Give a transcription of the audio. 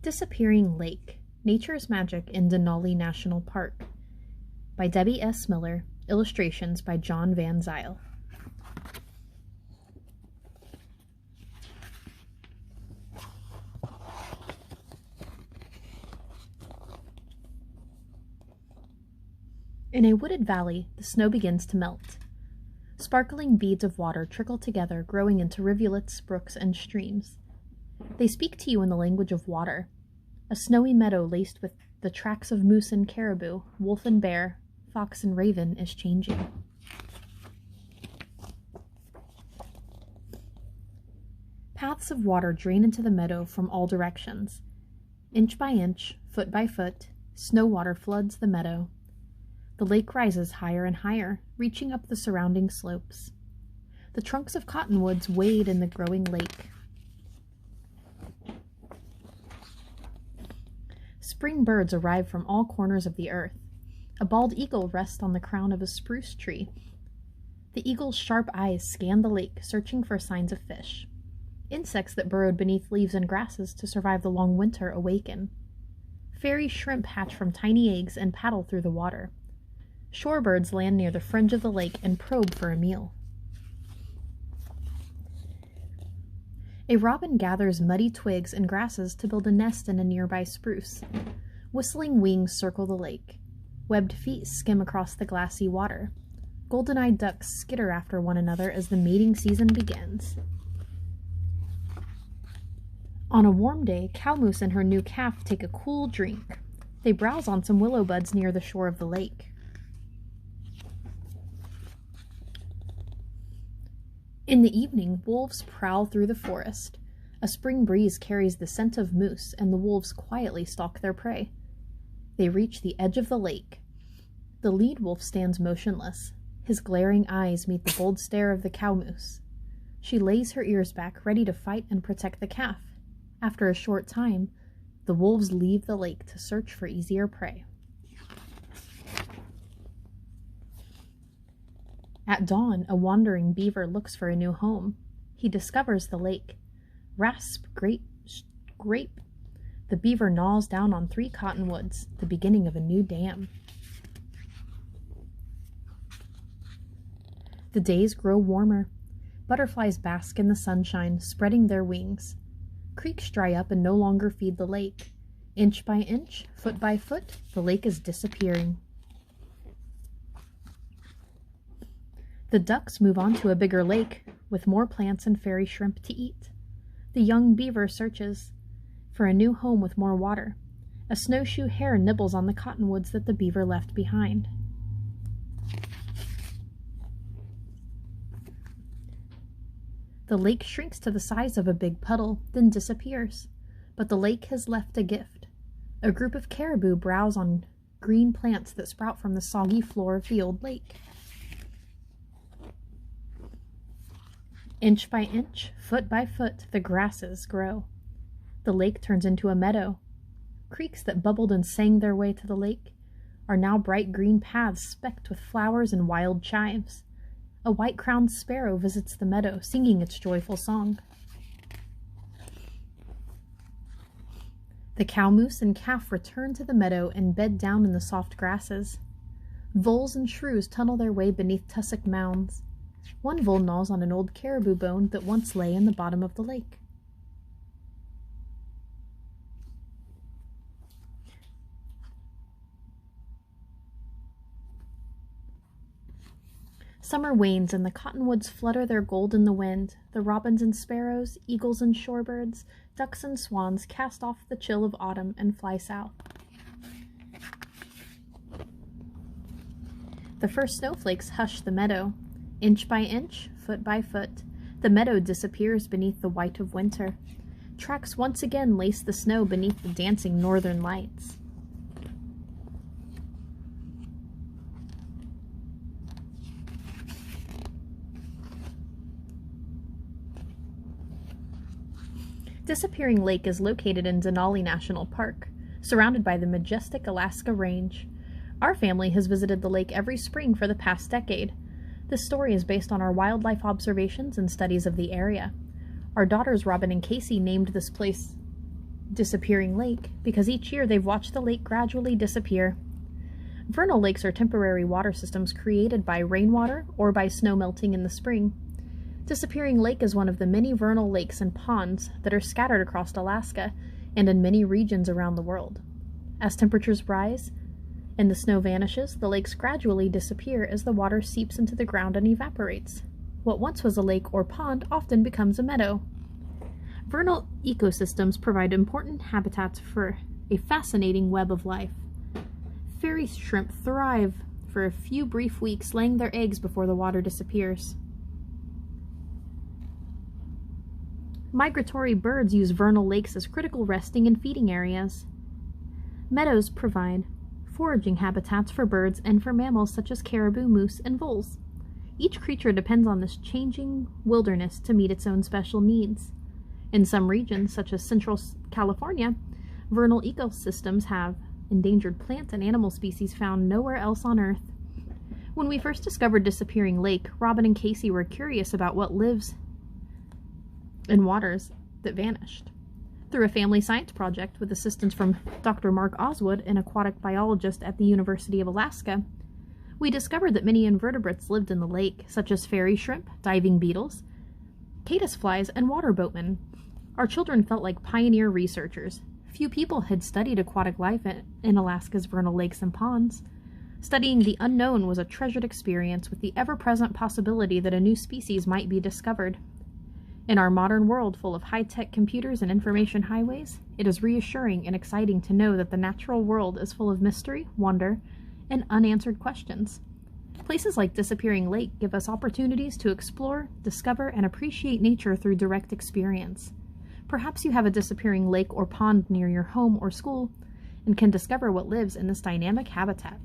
Disappearing Lake, Nature's Magic in Denali National Park by Debbie S. Miller, illustrations by John Van Zyl. In a wooded valley, the snow begins to melt. Sparkling beads of water trickle together, growing into rivulets, brooks, and streams. They speak to you in the language of water. A snowy meadow laced with the tracks of moose and caribou, wolf and bear, fox and raven is changing. Paths of water drain into the meadow from all directions. Inch by inch, foot by foot, snow water floods the meadow. The lake rises higher and higher, reaching up the surrounding slopes. The trunks of cottonwoods wade in the growing lake. Spring birds arrive from all corners of the earth. A bald eagle rests on the crown of a spruce tree. The eagle's sharp eyes scan the lake, searching for signs of fish. Insects that burrowed beneath leaves and grasses to survive the long winter awaken. Fairy shrimp hatch from tiny eggs and paddle through the water. Shorebirds land near the fringe of the lake and probe for a meal. A robin gathers muddy twigs and grasses to build a nest in a nearby spruce. Whistling wings circle the lake. Webbed feet skim across the glassy water. Golden-eyed ducks skitter after one another as the mating season begins. On a warm day, cow moose and her new calf take a cool drink. They browse on some willow buds near the shore of the lake. In the evening, wolves prowl through the forest. A spring breeze carries the scent of moose, and the wolves quietly stalk their prey. They reach the edge of the lake. The lead wolf stands motionless. His glaring eyes meet the bold stare of the cow moose. She lays her ears back, ready to fight and protect the calf. After a short time, the wolves leave the lake to search for easier prey. At dawn, a wandering beaver looks for a new home. He discovers the lake. Rasp, scrape. The beaver gnaws down on 3 cottonwoods, the beginning of a new dam. The days grow warmer. Butterflies bask in the sunshine, spreading their wings. Creeks dry up and no longer feed the lake. Inch by inch, foot by foot, the lake is disappearing. The ducks move on to a bigger lake, with more plants and fairy shrimp to eat. The young beaver searches for a new home with more water. A snowshoe hare nibbles on the cottonwoods that the beaver left behind. The lake shrinks to the size of a big puddle, then disappears. But the lake has left a gift. A group of caribou browse on green plants that sprout from the soggy floor of the old lake. Inch by inch, foot by foot, the grasses grow. The lake turns into a meadow. Creeks that bubbled and sang their way to the lake are now bright green paths specked with flowers and wild chimes. A white-crowned sparrow visits the meadow, singing its joyful song. The cow moose and calf return to the meadow and bed down in the soft grasses. Voles and shrews tunnel their way beneath tussock mounds. One vole gnaws on an old caribou bone that once lay in the bottom of the lake. Summer wanes and the cottonwoods flutter their gold in the wind. The robins and sparrows, eagles and shorebirds, ducks and swans cast off the chill of autumn and fly south. The first snowflakes hush the meadow. Inch by inch, foot by foot, the meadow disappears beneath the white of winter. Tracks once again lace the snow beneath the dancing northern lights. Disappearing Lake is located in Denali National Park, surrounded by the majestic Alaska Range. Our family has visited the lake every spring for the past decade. This story is based on our wildlife observations and studies of the area. Our daughters Robin and Casey named this place disappearing lake because each year they've watched the lake gradually disappear. Vernal lakes are temporary water systems created by rainwater or by snow melting in the spring. Disappearing Lake is one of the many vernal lakes and ponds that are scattered across Alaska and in many regions around the world. As temperatures rise and the snow vanishes, the lakes gradually disappear as the water seeps into the ground and evaporates. What once was a lake or pond often becomes a meadow. Vernal ecosystems provide important habitats for a fascinating web of life. Fairy shrimp thrive for a few brief weeks, laying their eggs before the water disappears. Migratory birds use vernal lakes as critical resting and feeding areas. Meadows provide foraging habitats for birds and for mammals such as caribou, moose, and voles. Each creature depends on this changing wilderness to meet its own special needs. In some regions, such as Central California, vernal ecosystems have endangered plant and animal species found nowhere else on Earth. When we first discovered Disappearing Lake, Robin and Casey were curious about what lives in waters that vanished. Through a family science project with assistance from Dr. Mark Oswood, an aquatic biologist at the University of Alaska, we discovered that many invertebrates lived in the lake, such as fairy shrimp, diving beetles, caddisflies, and water boatmen. Our children felt like pioneer researchers. Few people had studied aquatic life in Alaska's vernal lakes and ponds. Studying the unknown was a treasured experience with the ever-present possibility that a new species might be discovered. In our modern world full of high-tech computers and information highways, it is reassuring and exciting to know that the natural world is full of mystery, wonder, and unanswered questions. Places like Disappearing Lake give us opportunities to explore, discover, and appreciate nature through direct experience. Perhaps you have a disappearing lake or pond near your home or school and can discover what lives in this dynamic habitat.